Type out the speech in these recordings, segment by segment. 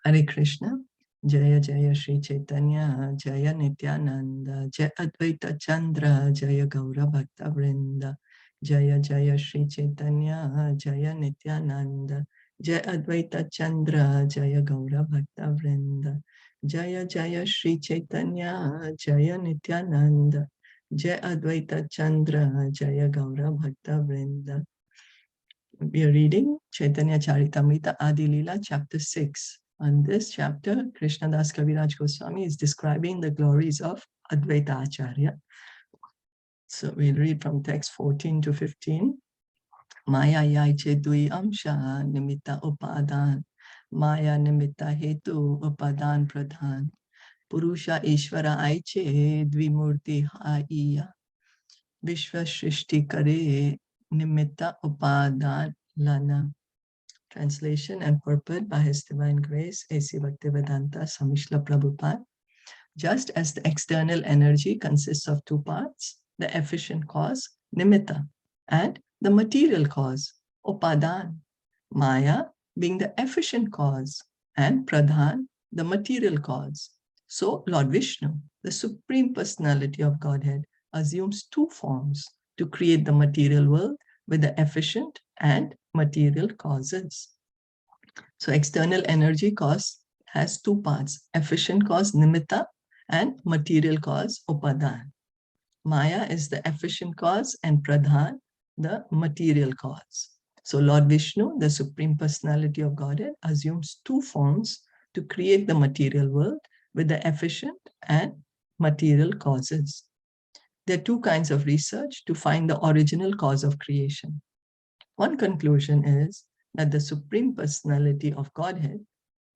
Hare Krishna. Jaya Jaya Shri Chaitanya, Jaya Nityananda, Jaya Advaita Chandra, Jaya Gaura Bhakta Vrinda, Jaya Jaya Shri Chaitanya, Jaya Nityananda, Jaya Advaita Chandra, Jaya Gaura Bhakta Vrinda, Jaya Jaya Shri Chaitanya, Jaya Nityananda, Jaya Advaita Chandra, Jaya Gaura Bhakta Vrinda. We are reading Caitanya Caritamrita Adi-Lila, chapter 6. On this chapter, Krishnadas Kaviraj Goswami is describing the glories of Advaita Acharya. So we'll read from text 14 to 15. Maya yaiche dui amsha nimitta upadan. Maya nimitta hetu upadan pradhan. Purusha Ishvara aiche dvimurti haiya. Vishva shrishti kare nimitta upadan lana. Translation and purport by His Divine Grace, A.C. Bhaktivedanta Swami Srila Prabhupada. Just as the external energy consists of two parts, the efficient cause, nimitta, and the material cause, upadan, Maya being the efficient cause, and pradhan, the material cause. So Lord Vishnu, the Supreme Personality of Godhead, assumes two forms to create the material world with the efficient and material causes. So external energy cause has two parts, efficient cause nimitta and material cause upadan. Maya is the efficient cause and pradhan, the material cause. So Lord Vishnu, the Supreme Personality of Godhead, assumes two forms to create the material world with the efficient and material causes. There are two kinds of research to find the original cause of creation. One conclusion is that the Supreme Personality of Godhead,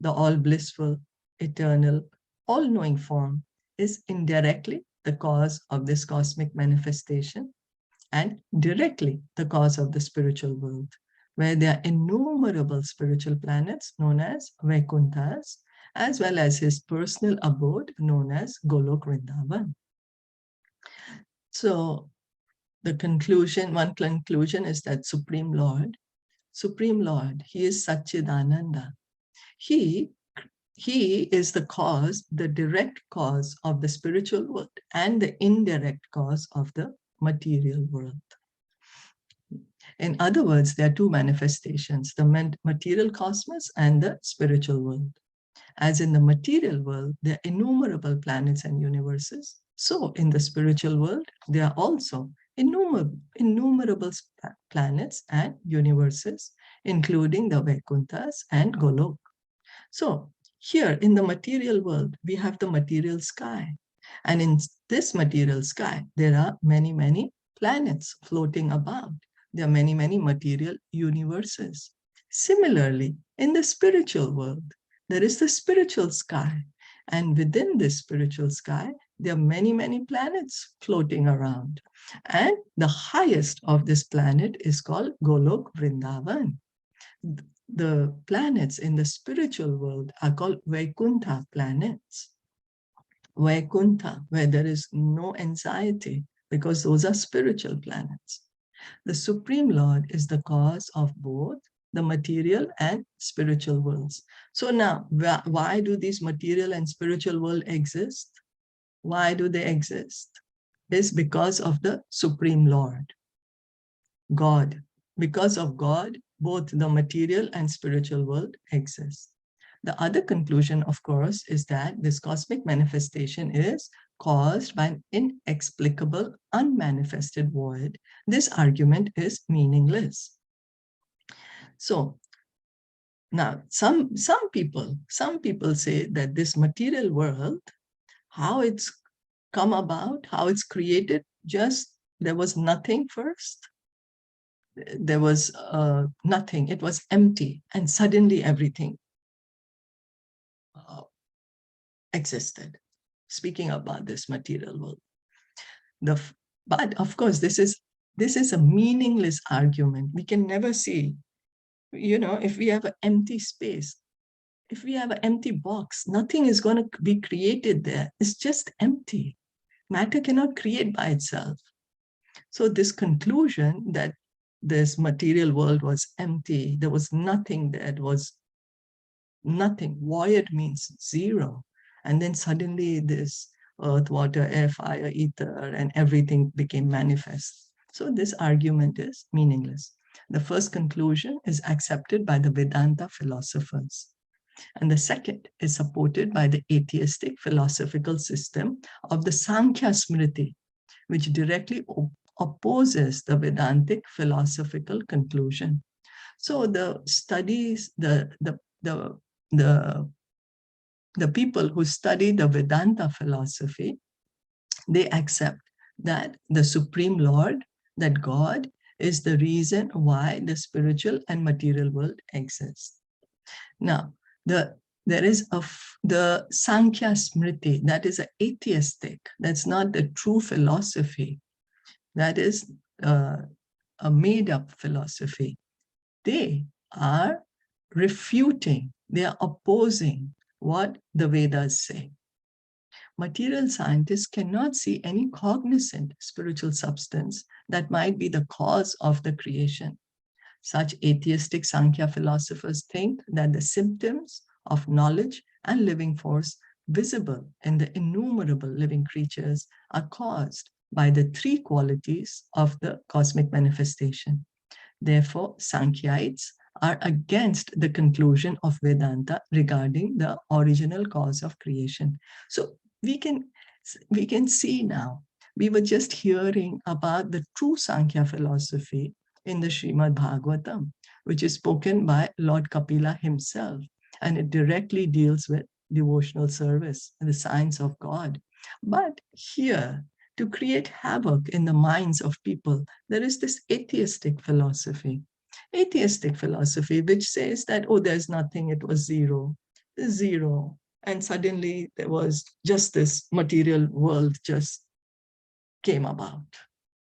the all-blissful, eternal, all-knowing form, is indirectly the cause of this cosmic manifestation and directly the cause of the spiritual world, where there are innumerable spiritual planets known as Vaikunthas, as well as his personal abode known as Golok Vrindavan. So the conclusion, one conclusion is that Supreme Lord, he is Satchidananda. He is the cause, the direct cause of the spiritual world and the indirect cause of the material world. In other words, there are two manifestations, the material cosmos and the spiritual world. As in the material world, there are innumerable planets and universes. So in the spiritual world, there are also innumerable planets and universes, including the Vaikunthas and Golok. So here in the material world, we have the material sky. And in this material sky, there are many, many planets floating about. There are many, many material universes. Similarly, in the spiritual world, there is the spiritual sky. And within this spiritual sky, there are many, many planets floating around. And the highest of this planet is called Golok Vrindavan. The planets in the spiritual world are called Vaikuntha planets. Vaikuntha, where there is no anxiety, because those are spiritual planets. The Supreme Lord is the cause of both the material and spiritual worlds. So now, why do these material and spiritual world exist? Why do they exist? It's because of the Supreme Lord, God. Because of God, both the material and spiritual world exist. The other conclusion, of course, is that this cosmic manifestation is caused by an inexplicable, unmanifested void. This argument is meaningless. So now some people say that this material world, how it's come about, how it's created, just there was nothing first. There was nothing, it was empty, and suddenly everything existed. Speaking about this material world. But of course, this is a meaningless argument. We can never see, if we have an empty space, if we have an empty box, nothing is going to be created there. It's just empty. Matter cannot create by itself. So this conclusion that this material world was empty, there was nothing that was nothing. Void means zero. And then suddenly this earth, water, air, fire, ether, and everything became manifest. So this argument is meaningless. The first conclusion is accepted by the Vedanta philosophers. And the second is supported by the atheistic philosophical system of the Sankhya Smriti, which directly opposes the Vedantic philosophical conclusion. So the studies, the people who study the Vedanta philosophy, they accept that the Supreme Lord, that God, is the reason why the spiritual and material world exists. Now, there is the Sankhya Smriti, that is atheistic, that's not the true philosophy, that is a made-up philosophy. They are refuting, they are opposing what the Vedas say. Material scientists cannot see any cognizant spiritual substance that might be the cause of the creation. Such atheistic Sankhya philosophers think that the symptoms of knowledge and living force visible in the innumerable living creatures are caused by the three qualities of the cosmic manifestation. Therefore, Sankhyaites are against the conclusion of Vedanta regarding the original cause of creation. So we can see now, we were just hearing about the true Sankhya philosophy in the Srimad Bhagavatam, which is spoken by Lord Kapila himself, and it directly deals with devotional service and the science of God. But here, to create havoc in the minds of people, there is this atheistic philosophy which says that, oh, there's nothing, it was zero, and suddenly there was just this material world just came about.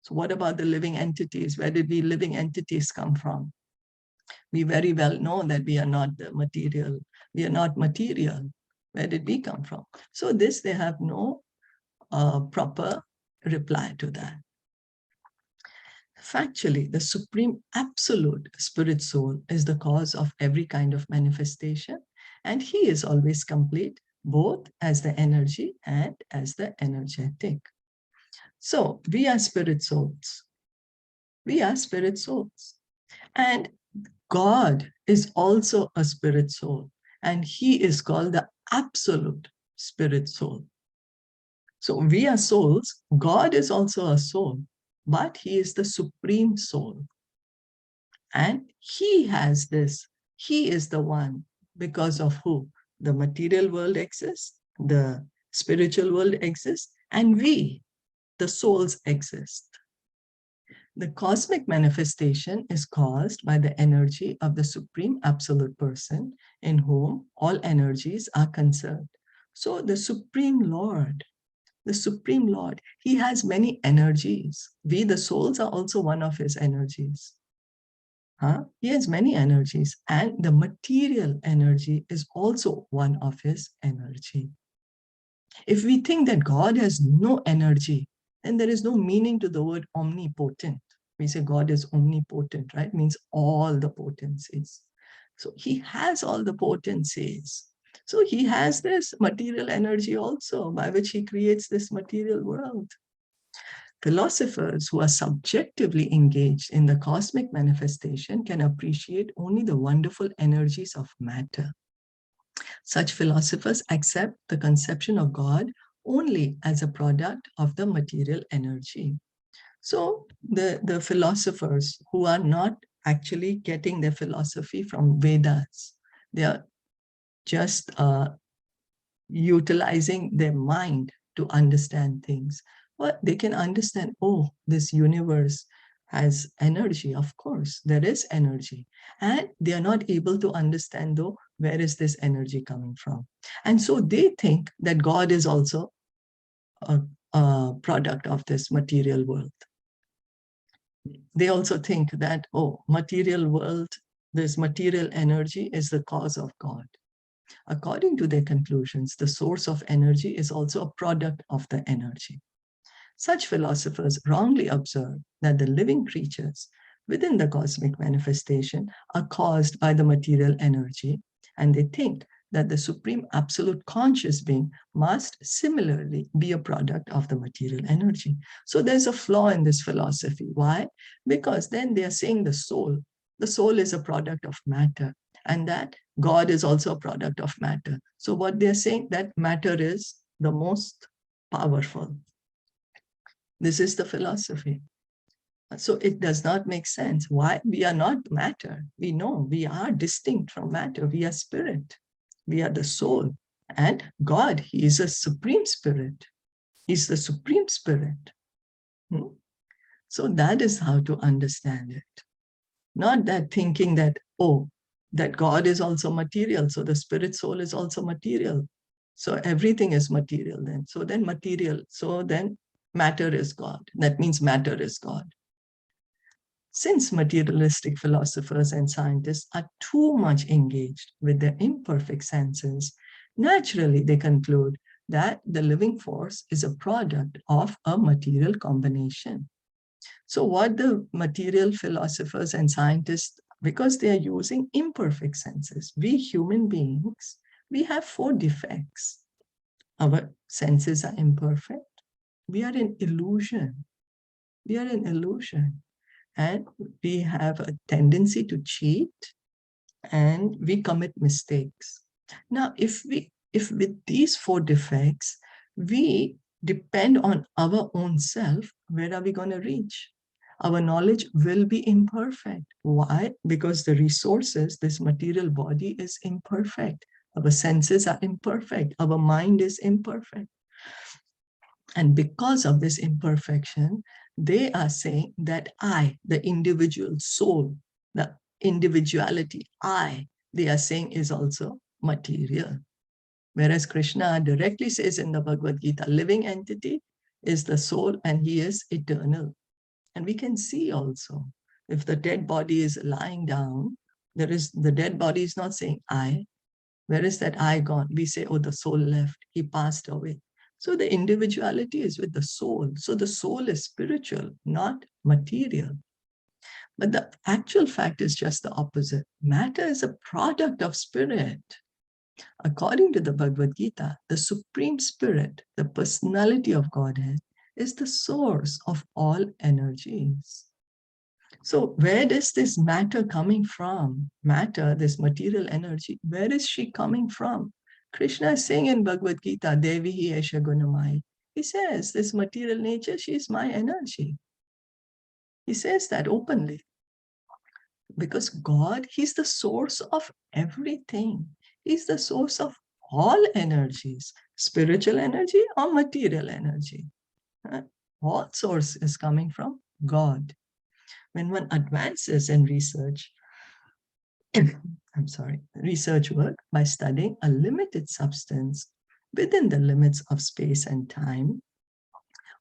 So what about the living entities? Where did we living entities come from? We very well know that we are not the material. We are not material. Where did we come from? So this, they have no proper reply to that. Factually, the supreme absolute spirit soul is the cause of every kind of manifestation, and he is always complete, both as the energy and as the energetic. So we are spirit souls. We are spirit souls. And God is also a spirit soul, and he is called the absolute spirit soul. So we are souls. God is also a soul, but he is the supreme soul. And he has this. He is the one because of who the material world exists, the spiritual world exists, and we, the souls, exist. The cosmic manifestation is caused by the energy of the Supreme Absolute Person in whom all energies are conserved. So the Supreme Lord, he has many energies. We, the souls, are also one of his energies. He has many energies, and the material energy is also one of his energy. If we think that God has no energy, then there is no meaning to the word omnipotent. We say God is omnipotent, right? Means all the potencies. So he has all the potencies. So he has this material energy also, by which he creates this material world. Philosophers who are subjectively engaged in the cosmic manifestation can appreciate only the wonderful energies of matter. Such philosophers accept the conception of God only as a product of the material energy. So the philosophers who are not actually getting their philosophy from Vedas, they are just utilizing their mind to understand things. Well, they can understand, oh, this universe has energy. Of course, there is energy. And they are not able to understand, though, where is this energy coming from? And so they think that God is also a product of this material world. They also think that, oh, material world, this material energy is the cause of God. According to their conclusions, the source of energy is also a product of the energy. Such philosophers wrongly observe that the living creatures within the cosmic manifestation are caused by the material energy, And they think that the Supreme Absolute Conscious Being must similarly be a product of the material energy. So there's a flaw in this philosophy. Why? Because then they are saying the soul is a product of matter, and that God is also a product of matter. So what they're saying, that matter is the most powerful. This is the philosophy. So it does not make sense. Why? We are not matter. We know we are distinct from matter. We are spirit. We are the soul. And God, He is a supreme spirit. He's the supreme spirit. So that is how to understand it. Not that thinking that, oh, that God is also material. So the spirit soul is also material. So everything is material then. So then material. So then matter is God. That means matter is God. Since materialistic philosophers and scientists are too much engaged with their imperfect senses, naturally they conclude that the living force is a product of a material combination. So what the material philosophers and scientists, because they are using imperfect senses, we human beings, we have 4 defects. Our senses are imperfect. We are in illusion. We are in illusion. And we have a tendency to cheat, and we commit mistakes. Now, if with these 4 defects, we depend on our own self, where are we going to reach? Our knowledge will be imperfect. Why? Because the resources, this material body is imperfect. Our senses are imperfect. Our mind is imperfect. And because of this imperfection, they are saying that I, the individual soul, the individuality, they are saying is also material. Whereas Krishna directly says in the Bhagavad Gita, living entity is the soul and he is eternal. And we can see also, if the dead body is lying down, the dead body is not saying I. Where is that I gone? We say, oh, the soul left, he passed away. So the individuality is with the soul. So the soul is spiritual, not material. But the actual fact is just the opposite. Matter is a product of spirit. According to the Bhagavad Gita, the Supreme Spirit, the personality of Godhead, is the source of all energies. So where is this matter coming from? Matter, this material energy, where is she coming from? Krishna is saying in Bhagavad Gita, Devi hi esha gunamai. He says, this material nature, she is my energy. He says that openly. Because God, He's the source of everything. He's the source of all energies, spiritual energy or material energy. All source is coming from God. When one advances in research, research work by studying a limited substance within the limits of space and time,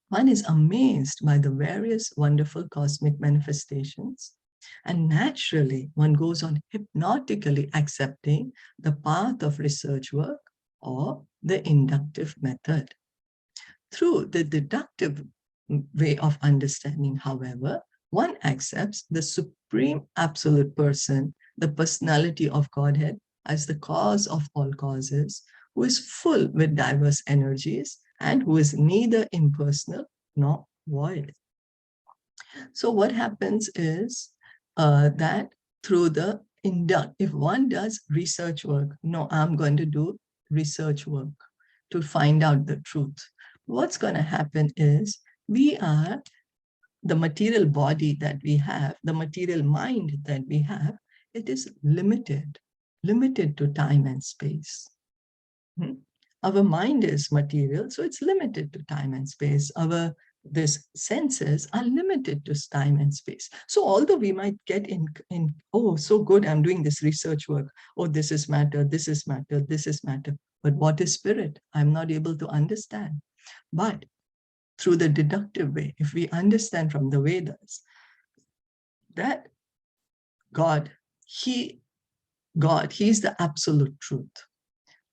one is amazed by the various wonderful cosmic manifestations, and naturally one goes on hypnotically accepting the path of research work or the inductive method. Through the deductive way of understanding, however, one accepts the Supreme Absolute Person, the personality of Godhead, as the cause of all causes, who is full with diverse energies and who is neither impersonal nor void. So what happens is that through the if one does research work, no, I'm going to do research work to find out the truth. What's going to happen is the material body that we have, the material mind that we have, it is limited to time and space. Our mind is material, so it's limited to time and space. These senses are limited to time and space. So although we might get in, oh, so good, I'm doing this research work. Oh, this is matter, this is matter, this is matter. But what is spirit? I'm not able to understand. But through the deductive way, if we understand from the Vedas that God, He is the absolute truth.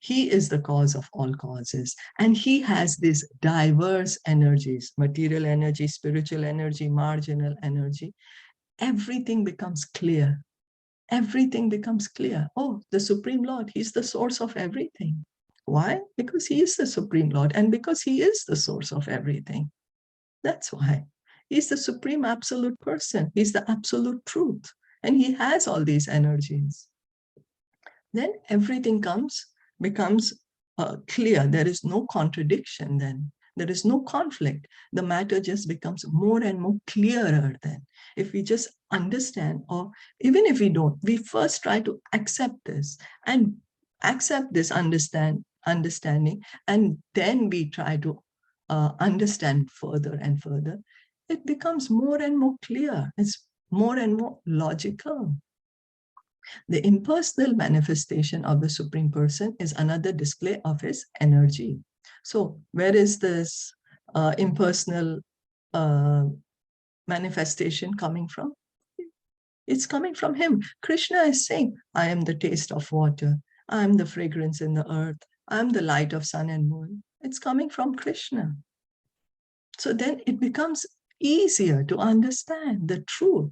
He is the cause of all causes. And He has these diverse energies, material energy, spiritual energy, marginal energy. Everything becomes clear. everything becomes clear. Oh, the Supreme Lord, he's the source of everything. Why? Because he is the Supreme Lord, and because he is the source of everything. That's why. He's the Supreme Absolute Person. He's the Absolute Truth. And he has all these energies. Then everything becomes clear. There is no contradiction then. There is no conflict. The matter just becomes more and more clearer then. If we just understand, or even if we don't, we first try to accept this and accept this understanding, and then we try to understand further and further. It becomes more and more clear. It's more and more logical. The impersonal manifestation of the Supreme Person is another display of his energy. So where is this impersonal manifestation coming from? It's coming from him. Krishna is saying, I am the taste of water. I am the fragrance in the earth. I am the light of sun and moon. It's coming from Krishna. So then it becomes easier to understand the truth.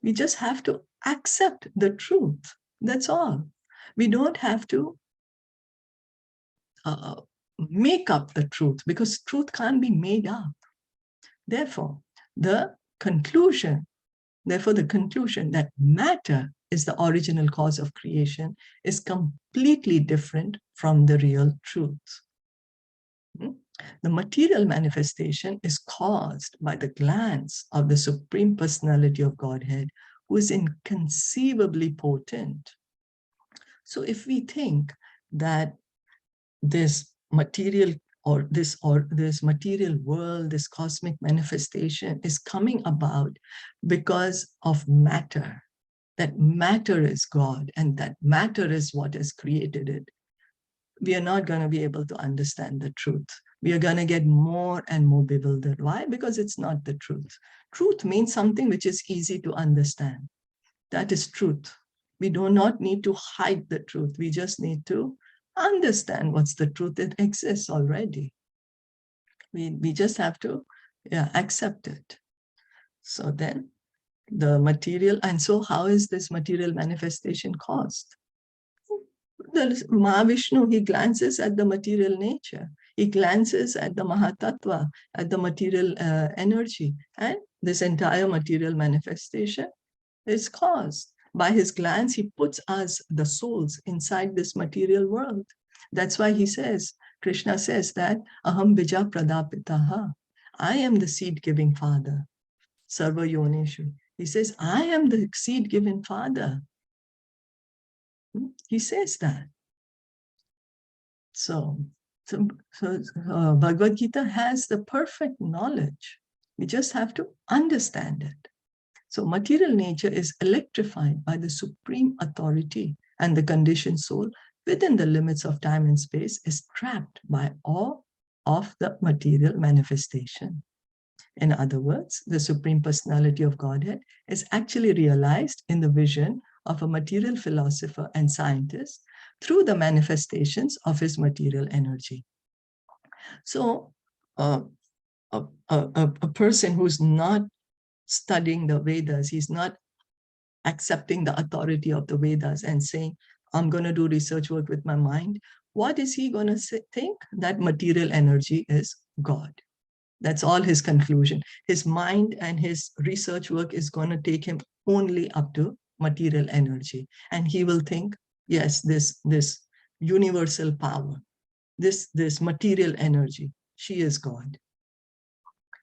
We just have to accept the truth. That's all. We don't have to make up the truth, because truth can't be made up. Therefore, the conclusion that matter is the original cause of creation is completely different from the real truth. The material manifestation is caused by the glance of the Supreme Personality of Godhead, who is inconceivably potent. So if we think that this material this material world, this cosmic manifestation is coming about because of matter, that matter is God and that matter is what has created it, we are not going to be able to understand the truth. We are going to get more and more bewildered. Why? Because it's not the truth. Truth means something which is easy to understand. That is truth. We do not need to hide the truth. We just need to understand what's the truth. It exists already. We just have to accept it. So then the material, and so how is this material manifestation caused? The Mahavishnu, he glances at the material nature. He glances at the Mahatattva, at the material energy, and this entire material manifestation is caused. By his glance, he puts us, the souls, inside this material world. That's why he says, Krishna says that, Aham bija pradapitaha. I am the seed-giving father. Sarva yoneshu. He says, I am the seed-giving father. He says that. So Bhagavad Gita has the perfect knowledge. We just have to understand it. So material nature is electrified by the supreme authority, and the conditioned soul within the limits of time and space is trapped by awe of the material manifestation. In other words, the Supreme Personality of Godhead is actually realized in the vision of a material philosopher and scientist through the manifestations of his material energy. So a person who's not studying the Vedas, he's not accepting the authority of the Vedas and saying, I'm going to do research work with my mind, what is he going to think? That material energy is God. That's all his conclusion. His mind and his research work is going to take him only up to material energy. And he will think, yes, this universal power, this material energy, she is God.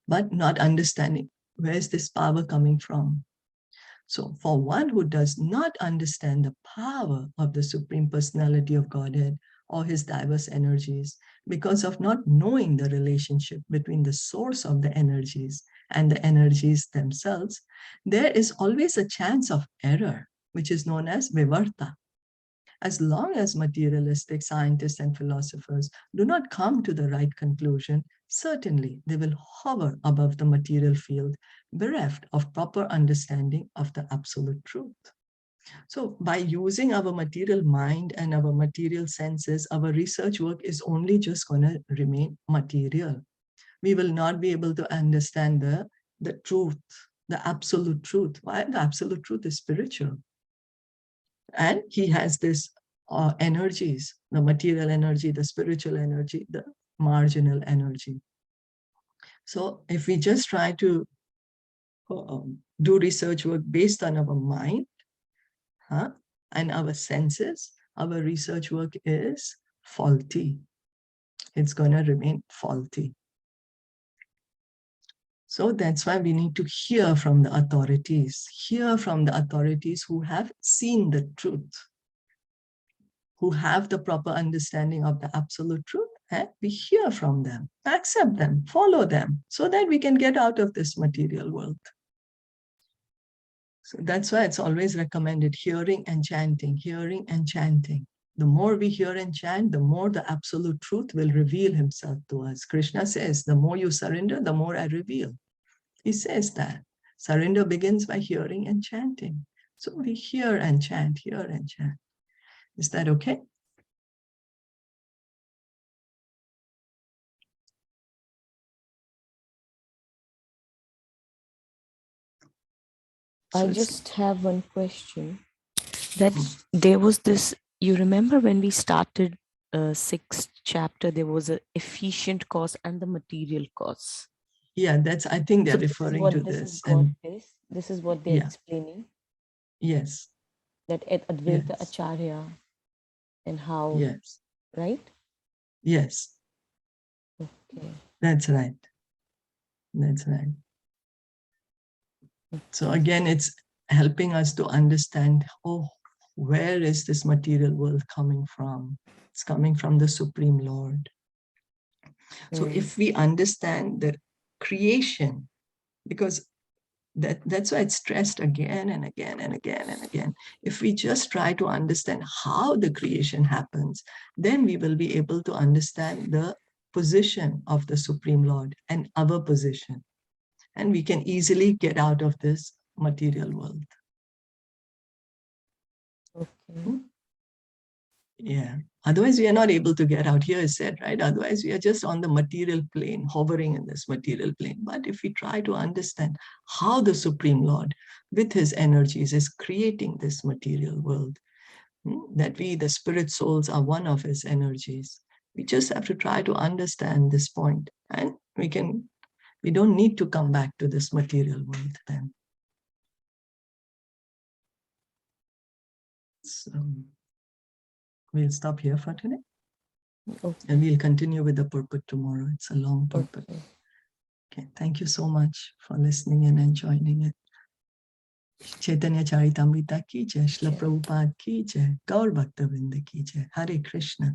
But not understanding, where is this power coming from? So for one who does not understand the power of the Supreme Personality of Godhead or his diverse energies, because of not knowing the relationship between the source of the energies and the energies themselves, there is always a chance of error, which is known as vivarta. As long as materialistic scientists and philosophers do not come to the right conclusion, certainly they will hover above the material field, bereft of proper understanding of the absolute truth. So by using our material mind and our material senses, our research work is only just going to remain material. We will not be able to understand the truth, the absolute truth. Why? The absolute truth is spiritual. And he has this energies, the material energy, the spiritual energy, the marginal energy. So if we just try to do research work based on our mind and our senses, our research work is faulty. It's going to remain faulty. So that's why we need to hear from the authorities who have seen the truth, who have the proper understanding of the absolute truth, and we hear from them, accept them, follow them, so that we can get out of this material world. So that's why it's always recommended hearing and chanting, hearing and chanting. The more we hear and chant, the more the absolute truth will reveal himself to us. Krishna says, the more you surrender, the more I reveal. He says that. Surrender begins by hearing and chanting. So we hear and chant, hear and chant. Is that okay? I just have one question. That there was this, you remember when we started 6th chapter, there was an efficient cause and the material cause. Yeah, that's, I think they're referring to this. And this is what they're explaining. Yes. That at Advaita Acharya and how, right? Yes. Okay. That's right. That's right. Okay. So again, it's helping us to understand, oh, where is this material world coming from? It's coming from the Supreme Lord. So if we understand the creation, because that's why it's stressed again and again and again and again. If we just try to understand how the creation happens, then we will be able to understand the position of the Supreme Lord and our position. And we can easily get out of this material world. Okay. Yeah. Otherwise, we are not able to get out. Here is said, right? Otherwise, we are just on the material plane, hovering in this material plane. But if we try to understand how the Supreme Lord, with his energies, is creating this material world, that we, the spirit souls, are one of his energies. We just have to try to understand this point, and we don't need to come back to this material world then. So we'll stop here for today. Okay. And we'll continue with the purport tomorrow. It's a long purport. Okay. Thank you so much for listening in and joining it. Caitanya Caritamrita ki jai, Shilpa Prabhupada ki jai, Gaur Bhakta Vrinda ki jai. Hare Krishna.